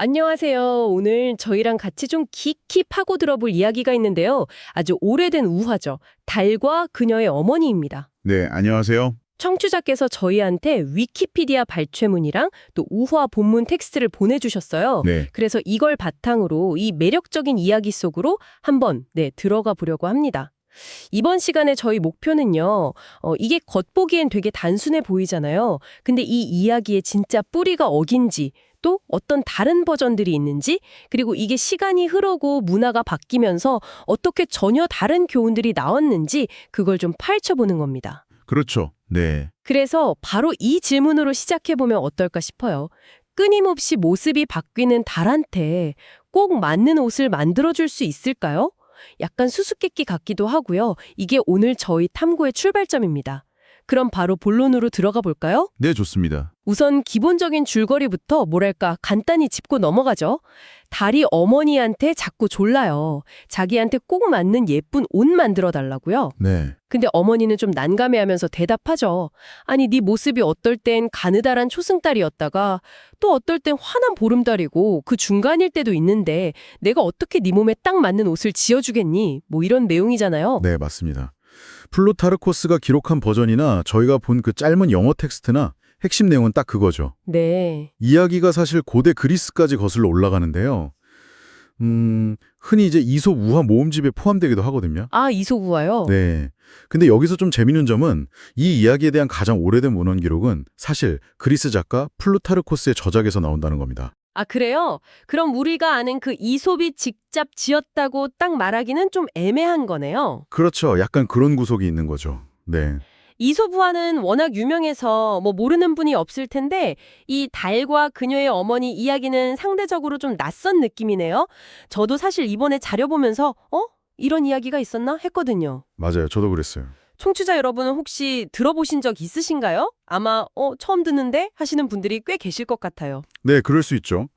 안녕하세요. 오늘 저희랑 같이 좀 깊이 파고 들어볼 이야기가 있는데요. 아주 오래된 우화죠. 달과 그녀의 어머니입니다. 네, 안녕하세요. 청취자께서 저희한테 위키피디아 발췌문이랑 또 우화 본문 텍스트를 보내주셨어요. 네, 그래서 이걸 바탕으로 이 매력적인 이야기 속으로 한번 들어가 보려고 합니다. 이번 시간에 저희 목표는요, 이게 겉보기엔 되게 단순해 보이잖아요. 근데 이 이야기의 진짜 뿌리가 어딘지, 또 어떤 다른 버전들이 있는지, 그리고 이게 시간이 흐르고 문화가 바뀌면서 어떻게 전혀 다른 교훈들이 나왔는지 그걸 좀 파헤쳐보는 겁니다. 그렇죠. 네, 그래서 바로 이 질문으로 시작해보면 어떨까 싶어요. 끊임없이 모습이 바뀌는 달한테 꼭 맞는 옷을 만들어줄 수 있을까요? 약간 수수께끼 같기도 하고요. 이게 오늘 저희 탐구의 출발점입니다. 그럼 바로 본론으로 들어가 볼까요? 네, 좋습니다. 우선 기본적인 줄거리부터 뭐랄까 간단히 짚고 넘어가죠. 달이 어머니한테 자꾸 졸라요. 자기한테 꼭 맞는 예쁜 옷 만들어 달라고요. 네, 근데 어머니는 좀 난감해하면서 대답하죠. 아니 네 모습이 어떨 땐 가느다란 초승달이었다가 또 어떨 땐 환한 보름달이고 그 중간일 때도 있는데 내가 어떻게 네 몸에 딱 맞는 옷을 지어주겠니? 뭐 이런 내용이잖아요. 네, 맞습니다. 플루타르코스가 기록한 버전이나 저희가 본 그 짧은 영어 텍스트나 핵심 내용은 딱 그거죠. 네. 이야기가 사실 고대 그리스까지 거슬러 올라가는데요. 흔히 이제 이솝 우화 모음집에 포함되기도 하거든요. 아 이솝우화요? 네. 근데 여기서 좀 재밌는 점은 이 이야기에 대한 가장 오래된 원원 기록은 사실 그리스 작가 플루타르코스의 저작에서 나온다는 겁니다. 아 그래요? 그럼 우리가 아는 그 이솝이 직접 지었다고 딱 말하기는 좀 애매한 거네요. 그렇죠. 약간 그런 구석이 있는 거죠. 네. 이솝우화는 워낙 유명해서 뭐 모르는 분이 없을 텐데 이 달과 그녀의 어머니 이야기는 상대적으로 좀 낯선 느낌이네요. 저도 사실 이번에 자료 보면서 이런 이야기가 있었나 했거든요. 맞아요. 저도 그랬어요. 청취자 여러분은 혹시 들어보신 적 있으신가요? 아마 처음 듣는데 하시는 분들이 꽤 계실 것 같아요. 네, 그럴 수 있죠.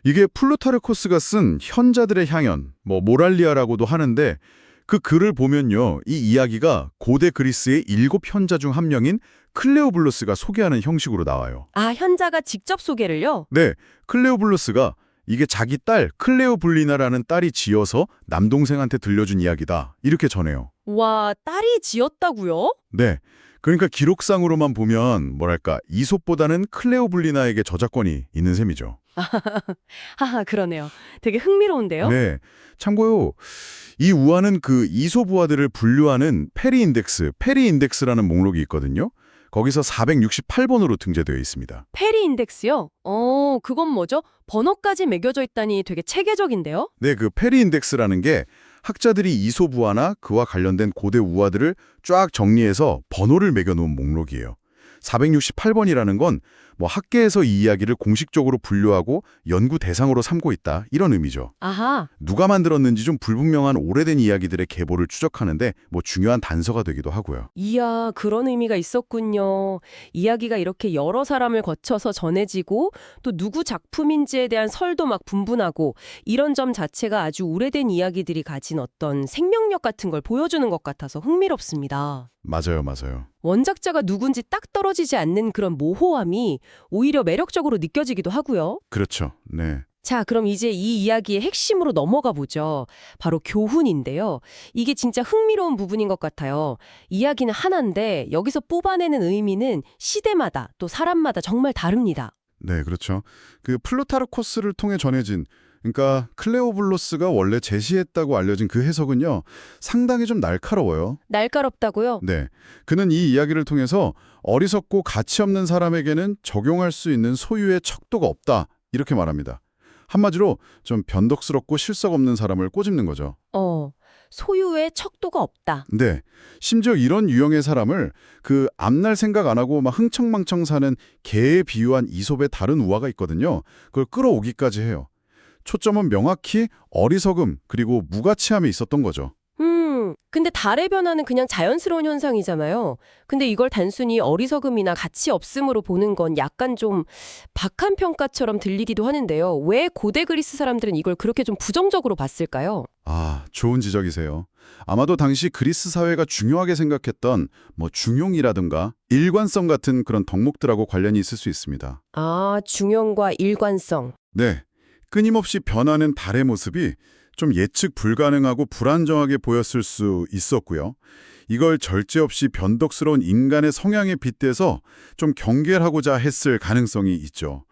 이게 플루타르코스가 쓴 현자들의 향연, 모랄리아라고도 하는데 그 글을 보면요. 이 이야기가 고대 그리스의 7현자 중 한 명인 클레오블루스가 소개하는 형식으로 나와요. 아, 현자가 직접 소개를요? 네, 클레오블루스가 이게 자기 딸 클레오블리나라는 딸이 지어서 남동생한테 들려준 이야기다. 이렇게 전해요. 와, 딸이 지었다고요? 네. 그러니까 기록상으로만 보면 뭐랄까 이솝보다는 클레오블리나에게 저작권이 있는 셈이죠. 하하, 그러네요. 되게 흥미로운데요? 네. 참고요. 이 우화는 그 이솝 우화들을 분류하는 페리 인덱스라는 목록이 있거든요. 거기서 468번으로 등재되어 있습니다. 페리 인덱스요? 그건 뭐죠? 번호까지 매겨져 있다니 되게 체계적인데요? 네, 그 페리 인덱스라는 게 학자들이 이솝 우화나 그와 관련된 고대 우화들을 쫙 정리해서 번호를 매겨 놓은 목록이에요. 468번이라는 건 학계에서 이 이야기를 공식적으로 분류하고 연구 대상으로 삼고 있다 이런 의미죠. 아하, 누가 만들었는지 좀 불분명한 오래된 이야기들의 계보를 추적하는데 중요한 단서가 되기도 하고요. 이야, 그런 의미가 있었군요. 이야기가 이렇게 여러 사람을 거쳐서 전해지고 또 누구 작품인지에 대한 설도 막 분분하고 이런 점 자체가 아주 오래된 이야기들이 가진 어떤 생명력 같은 걸 보여주는 것 같아서 흥미롭습니다. 맞아요, 맞아요. 원작자가 누군지 딱 떨어지지 않는 그런 모호함이 오히려 매력적으로 느껴지기도 하고요. 그렇죠. 네. 자, 그럼 이제 이 이야기의 핵심으로 넘어가 보죠. 바로 교훈인데요. 이게 진짜 흥미로운 부분인 것 같아요. 이야기는 하나인데 여기서 뽑아내는 의미는 시대마다 또 사람마다 정말 다릅니다. 네, 그렇죠. 그 플루타르코스를 통해 전해진 그러니까 클레오블로스가 원래 제시했다고 알려진 그 해석은요. 상당히 좀 날카로워요. 날카롭다고요? 네. 그는 이 이야기를 통해서 어리석고 가치 없는 사람에게는 적용할 수 있는 소유의 척도가 없다. 이렇게 말합니다. 한마디로 좀 변덕스럽고 실속 없는 사람을 꼬집는 거죠. 소유의 척도가 없다. 네. 심지어 이런 유형의 사람을 그 앞날 생각 안 하고 막 흥청망청 사는 개에 비유한 이솝의 다른 우화가 있거든요. 그걸 끌어오기까지 해요. 초점은 명확히 어리석음 그리고 무가치함에 있었던 거죠. 근데 달의 변화는 그냥 자연스러운 현상이잖아요. 근데 이걸 단순히 어리석음이나 가치 없음으로 보는 건 약간 좀 박한 평가처럼 들리기도 하는데요. 왜 고대 그리스 사람들은 이걸 그렇게 좀 부정적으로 봤을까요? 아, 좋은 지적이세요. 아마도 당시 그리스 사회가 중요하게 생각했던 중용이라든가 일관성 같은 그런 덕목들하고 관련이 있을 수 있습니다. 아, 중용과 일관성. 네. 끊임없이 변하는 달의 모습이 좀 예측 불가능하고 불안정하게 보였을 수 있었고요. 이걸 절제 없이 변덕스러운 인간의 성향에 빗대서 좀 경계하고자 했을 가능성이 있죠.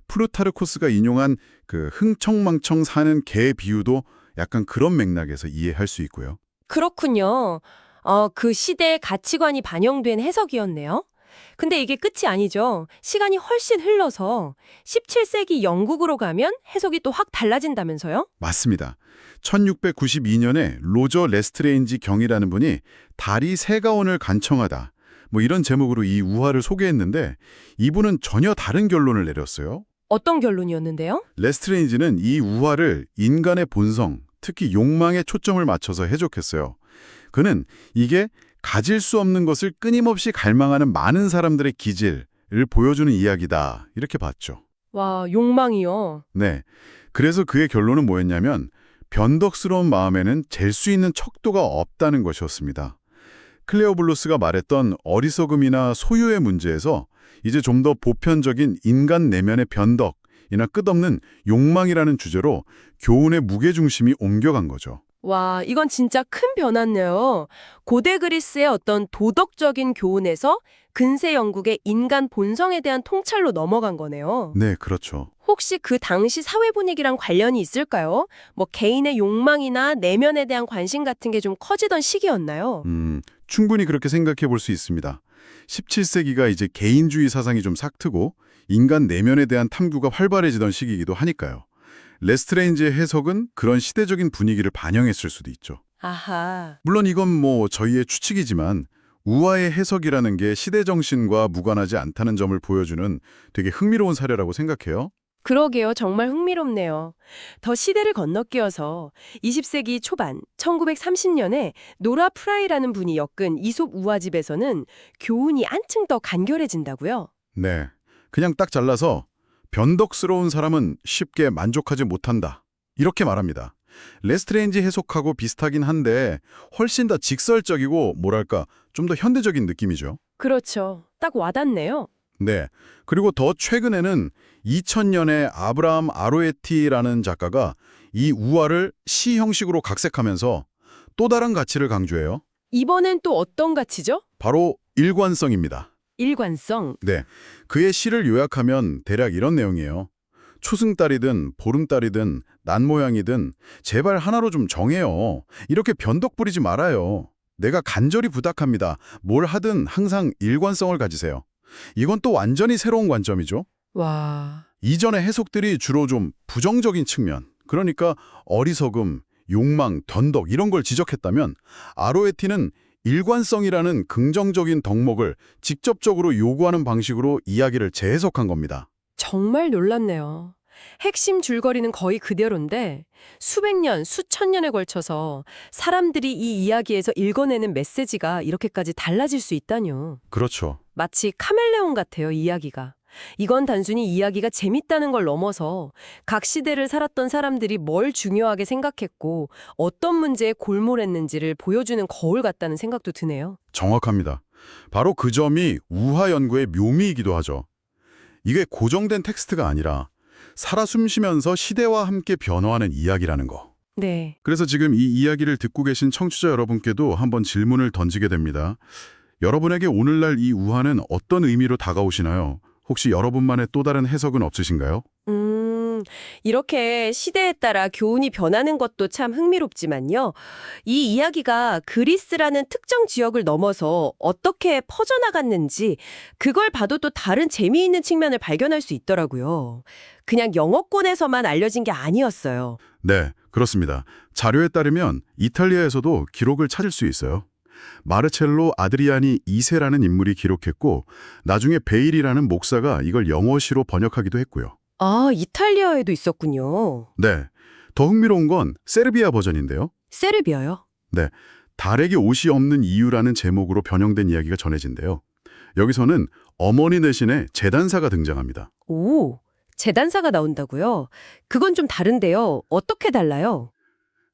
플루타르코스가 인용한 그 흥청망청 사는 개 비유도 약간 그런 맥락에서 이해할 수 있고요. 그렇군요. 그 시대의 가치관이 반영된 해석이었네요. 근데 이게 끝이 아니죠. 시간이 훨씬 흘러서 17세기 영국으로 가면 해석이 또 확 달라진다면서요? 맞습니다. 1692년에 로저 레스트레인지 경이라는 분이 달이 새가온을 간청하다. 뭐 이런 제목으로 이 우화를 소개했는데 이분은 전혀 다른 결론을 내렸어요. 어떤 결론이었는데요? 레스트레인지는 이 우화를 인간의 본성, 특히 욕망에 초점을 맞춰서 해석했어요. 그는 이게 가질 수 없는 것을 끊임없이 갈망하는 많은 사람들의 기질을 보여주는 이야기다. 이렇게 봤죠. 와, 욕망이요. 네. 그래서 그의 결론은 뭐였냐면 변덕스러운 마음에는 잴 수 있는 척도가 없다는 것이었습니다. 클레어 블루스가 말했던 어리석음이나 소유의 문제에서 이제 좀 더 보편적인 인간 내면의 변덕이나 끝없는 욕망이라는 주제로 교훈의 무게중심이 옮겨간 거죠. 와, 이건 진짜 큰 변화네요. 고대 그리스의 어떤 도덕적인 교훈에서 근세 영국의 인간 본성에 대한 통찰로 넘어간 거네요. 네, 그렇죠. 혹시 그 당시 사회 분위기랑 관련이 있을까요? 뭐 개인의 욕망이나 내면에 대한 관심 같은 게 좀 커지던 시기였나요? 충분히 그렇게 생각해 볼 수 있습니다. 17세기가 이제 개인주의 사상이 좀 삭트고 인간 내면에 대한 탐구가 활발해지던 시기이기도 하니까요. 레스트레인지의 해석은 그런 시대적인 분위기를 반영했을 수도 있죠. 아하. 물론 이건 뭐 저희의 추측이지만 우화의 해석이라는 게 시대 정신과 무관하지 않다는 점을 보여주는 되게 흥미로운 사례라고 생각해요. 그러게요. 정말 흥미롭네요. 더 시대를 건너뛰어서 20세기 초반 1930년에 노라 프라이라는 분이 엮은 이솝 우화집에서는 교훈이 한층 더 간결해진다고요? 네, 그냥 딱 잘라서 변덕스러운 사람은 쉽게 만족하지 못한다. 이렇게 말합니다. 레스트레인지 해석하고 비슷하긴 한데 훨씬 더 직설적이고 뭐랄까 좀 더 현대적인 느낌이죠. 그렇죠. 딱 와닿네요. 네, 그리고 더 최근에는 2000년에 아브라함 아로에티라는 작가가 이 우화를 시 형식으로 각색하면서 또 다른 가치를 강조해요. 이번엔 또 어떤 가치죠? 바로 일관성입니다. 일관성. 네, 그의 시를 요약하면 대략 이런 내용이에요. 초승달이든 보름달이든 난 모양이든 제발 하나로 좀 정해요. 이렇게 변덕 부리지 말아요. 내가 간절히 부탁합니다. 뭘 하든 항상 일관성을 가지세요. 이건 또 완전히 새로운 관점이죠. 와. 이전의 해석들이 주로 좀 부정적인 측면, 그러니까 어리석음, 욕망, 변덕 이런 걸 지적했다면 아로에티는 일관성이라는 긍정적인 덕목을 직접적으로 요구하는 방식으로 이야기를 재해석한 겁니다. 정말 놀랍네요. 핵심 줄거리는 거의 그대로인데 수백 년, 수천 년에 걸쳐서 사람들이 이 이야기에서 읽어내는 메시지가 이렇게까지 달라질 수 있다뇨. 그렇죠. 마치 카멜레온 같아요, 이야기가. 이건 단순히 이야기가 재밌다는 걸 넘어서 각 시대를 살았던 사람들이 뭘 중요하게 생각했고 어떤 문제에 골몰했는지를 보여주는 거울 같다는 생각도 드네요. 정확합니다. 바로 그 점이 우화 연구의 묘미이기도 하죠. 이게 고정된 텍스트가 아니라 살아 숨쉬면서 시대와 함께 변화하는 이야기라는 거. 네. 그래서 지금 이 이야기를 듣고 계신 청취자 여러분께도 한번 질문을 던지게 됩니다. 여러분에게 오늘날 이 우화는 어떤 의미로 다가오시나요? 혹시 여러분만의 또 다른 해석은 없으신가요? 이렇게 시대에 따라 교훈이 변하는 것도 참 흥미롭지만요. 이 이야기가 그리스라는 특정 지역을 넘어서 어떻게 퍼져나갔는지 그걸 봐도 또 다른 재미있는 측면을 발견할 수 있더라고요. 그냥 영어권에서만 알려진 게 아니었어요. 네, 그렇습니다. 자료에 따르면 이탈리아에서도 기록을 찾을 수 있어요. 마르첼로 아드리아니 2세라는 인물이 기록했고 나중에 베일이라는 목사가 이걸 영어시로 번역하기도 했고요. 아, 이탈리아에도 있었군요. 네, 더 흥미로운 건 세르비아 버전인데요. 세르비아요? 네, 달에게 옷이 없는 이유라는 제목으로 변형된 이야기가 전해진대요. 여기서는 어머니 대신에 제단사가 등장합니다. 오, 재단사가 나온다고요? 그건 좀 다른데요. 어떻게 달라요?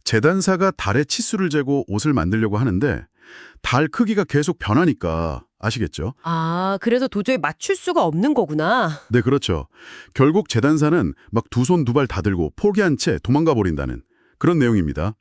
제단사가 달의 치수를 재고 옷을 만들려고 하는데 달 크기가 계속 변하니까 아시겠죠? 아, 그래서 도저히 맞출 수가 없는 거구나. 네, 그렇죠. 결국 재단사는 막 두 손 두 발 다 들고 포기한 채 도망가 버린다는 그런 내용입니다.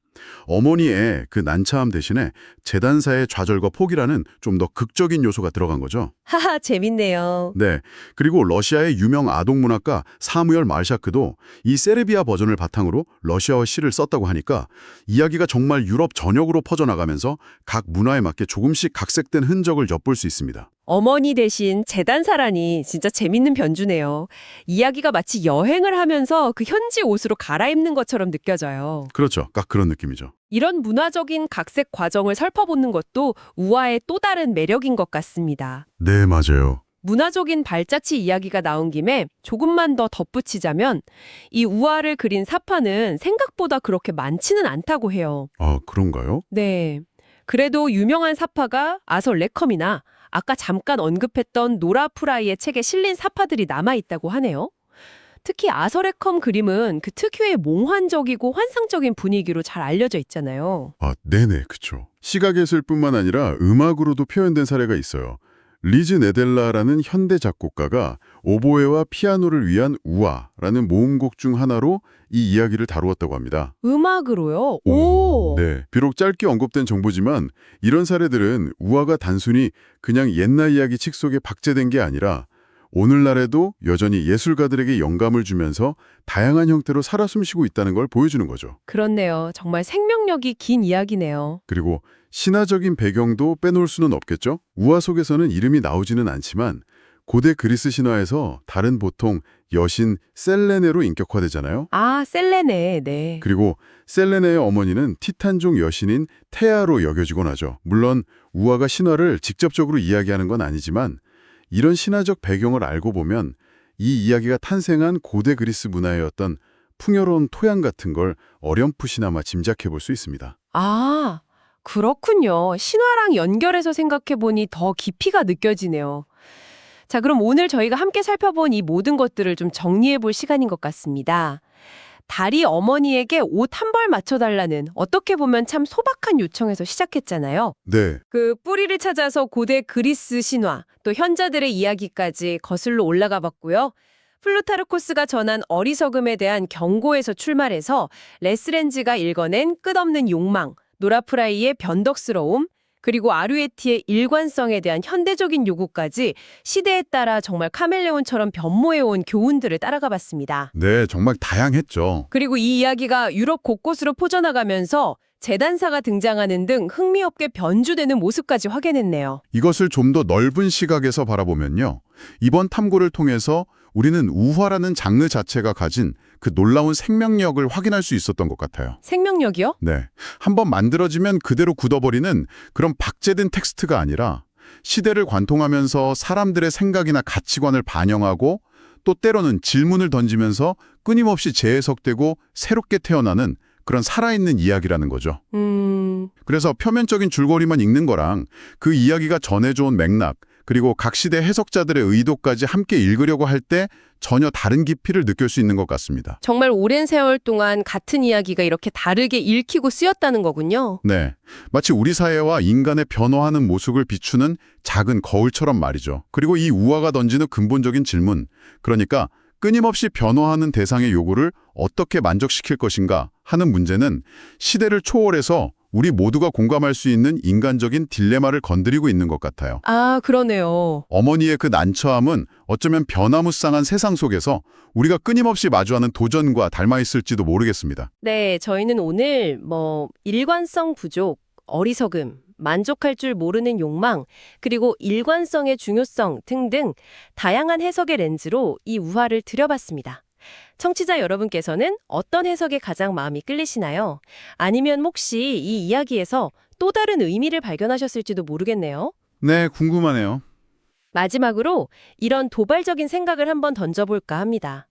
어머니의 그 난처함 대신에 재단사의 좌절과 포기라는 좀 더 극적인 요소가 들어간 거죠. 하하, 재밌네요. 네. 그리고 러시아의 유명 아동 문학가 사무엘 말샤크도 이 세르비아 버전을 바탕으로 러시아어 시를 썼다고 하니까 이야기가 정말 유럽 전역으로 퍼져나가면서 각 문화에 맞게 조금씩 각색된 흔적을 엿볼 수 있습니다. 어머니 대신 재단사라니 진짜 재밌는 변주네요. 이야기가 마치 여행을 하면서 그 현지 옷으로 갈아입는 것처럼 느껴져요. 그렇죠. 딱 그런 느낌이죠. 이런 문화적인 각색 과정을 살펴보는 것도 우화의 또 다른 매력인 것 같습니다. 네, 맞아요. 문화적인 발자취 이야기가 나온 김에 조금만 더 덧붙이자면 이 우화를 그린 사파는 생각보다 그렇게 많지는 않다고 해요. 아, 그런가요? 네. 그래도 유명한 사파가 아설 레컴이나 아까 잠깐 언급했던 노라 프라이의 책에 실린 사파들이 남아있다고 하네요. 특히 아서레컴 그림은 그 특유의 몽환적이고 환상적인 분위기로 잘 알려져 있잖아요. 아, 네네, 그쵸. 시각예술뿐만 아니라 음악으로도 표현된 사례가 있어요. 리즈 네델라라는 현대 작곡가가 오보에와 피아노를 위한 우아라는 모음곡 중 하나로 이 이야기를 다루었다고 합니다. 음악으로요? 오! 네, 비록 짧게 언급된 정보지만 이런 사례들은 우아가 단순히 그냥 옛날 이야기 칙 속에 박제된 게 아니라 오늘날에도 여전히 예술가들에게 영감을 주면서 다양한 형태로 살아 숨쉬고 있다는 걸 보여주는 거죠. 그렇네요. 정말 생명력이 긴 이야기네요. 그리고 신화적인 배경도 빼놓을 수는 없겠죠? 우화 속에서는 이름이 나오지는 않지만 고대 그리스 신화에서 달은 보통 여신 셀레네로 인격화되잖아요. 아, 셀레네. 네. 그리고 셀레네의 어머니는 티탄족 여신인 테아로 여겨지곤 하죠. 물론 우화가 신화를 직접적으로 이야기하는 건 아니지만 이런 신화적 배경을 알고 보면 이 이야기가 탄생한 고대 그리스 문화의 어떤 풍요로운 토양 같은 걸 어렴풋이나마 짐작해 볼 수 있습니다. 아, 그렇군요. 신화랑 연결해서 생각해보니 더 깊이가 느껴지네요. 자, 그럼 오늘 저희가 함께 살펴본 이 모든 것들을 좀 정리해볼 시간인 것 같습니다. 달이 어머니에게 옷 한 벌 맞춰달라는 어떻게 보면 참 소박한 요청에서 시작했잖아요. 네, 그 뿌리를 찾아서 고대 그리스 신화, 또 현자들의 이야기까지 거슬러 올라가 봤고요. 플루타르코스가 전한 어리석음에 대한 경고에서 출발해서 레스렌즈가 읽어낸 끝없는 욕망, 노라프라이의 변덕스러움, 그리고 아류에티의 일관성에 대한 현대적인 요구까지 시대에 따라 정말 카멜레온처럼 변모해온 교훈들을 따라가 봤습니다. 네, 정말 다양했죠. 그리고 이 이야기가 유럽 곳곳으로 퍼져나가면서 재단사가 등장하는 등 흥미롭게 변주되는 모습까지 확인했네요. 이것을 좀 더 넓은 시각에서 바라보면요. 이번 탐구를 통해서 우리는 우화라는 장르 자체가 가진 그 놀라운 생명력을 확인할 수 있었던 것 같아요. 생명력이요? 네. 한번 만들어지면 그대로 굳어버리는 그런 박제된 텍스트가 아니라 시대를 관통하면서 사람들의 생각이나 가치관을 반영하고 또 때로는 질문을 던지면서 끊임없이 재해석되고 새롭게 태어나는 그런 살아있는 이야기라는 거죠. 그래서 표면적인 줄거리만 읽는 거랑 그 이야기가 전해져온 맥락, 그리고 각 시대 해석자들의 의도까지 함께 읽으려고 할 때 전혀 다른 깊이를 느낄 수 있는 것 같습니다. 정말 오랜 세월 동안 같은 이야기가 이렇게 다르게 읽히고 쓰였다는 거군요. 네, 마치 우리 사회와 인간의 변화하는 모습을 비추는 작은 거울처럼 말이죠. 그리고 이 우화가 던지는 근본적인 질문, 그러니까 끊임없이 변화하는 대상의 요구를 어떻게 만족시킬 것인가 하는 문제는 시대를 초월해서 우리 모두가 공감할 수 있는 인간적인 딜레마를 건드리고 있는 것 같아요. 아, 그러네요. 어머니의 그 난처함은 어쩌면 변화무쌍한 세상 속에서 우리가 끊임없이 마주하는 도전과 닮아 있을지도 모르겠습니다. 네, 저희는 오늘 일관성 부족, 어리석음, 만족할 줄 모르는 욕망, 그리고 일관성의 중요성 등등 다양한 해석의 렌즈로 이 우화를 들여봤습니다. 청취자 여러분께서는 어떤 해석에 가장 마음이 끌리시나요? 아니면 혹시 이 이야기에서 또 다른 의미를 발견하셨을지도 모르겠네요. 네, 궁금하네요. 마지막으로 이런 도발적인 생각을 한번 던져볼까 합니다.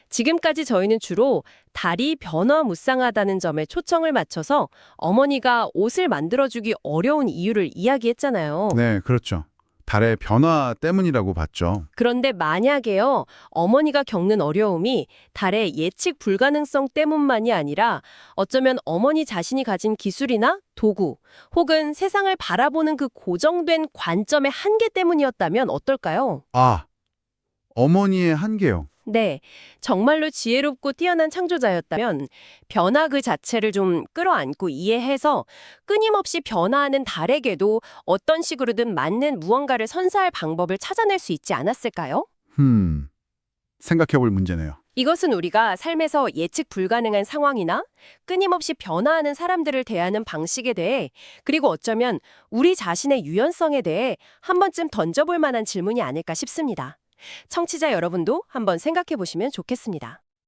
지금까지 저희는 주로 달이 변화무쌍하다는 점에 초청을 맞춰서 어머니가 옷을 만들어주기 어려운 이유를 이야기했잖아요. 네, 그렇죠. 달의 변화 때문이라고 봤죠. 그런데 만약에요, 어머니가 겪는 어려움이 달의 예측 불가능성 때문만이 아니라 어쩌면 어머니 자신이 가진 기술이나 도구, 혹은 세상을 바라보는 그 고정된 관점의 한계 때문이었다면 어떨까요? 아, 어머니의 한계요. 네, 정말로 지혜롭고 뛰어난 창조자였다면 변화 그 자체를 좀 끌어안고 이해해서 끊임없이 변화하는 달에게도 어떤 식으로든 맞는 무언가를 선사할 방법을 찾아낼 수 있지 않았을까요? 생각해 볼 문제네요. 이것은 우리가 삶에서 예측 불가능한 상황이나 끊임없이 변화하는 사람들을 대하는 방식에 대해, 그리고 어쩌면 우리 자신의 유연성에 대해 한 번쯤 던져볼 만한 질문이 아닐까 싶습니다. 청취자 여러분도 한번 생각해 보시면 좋겠습니다.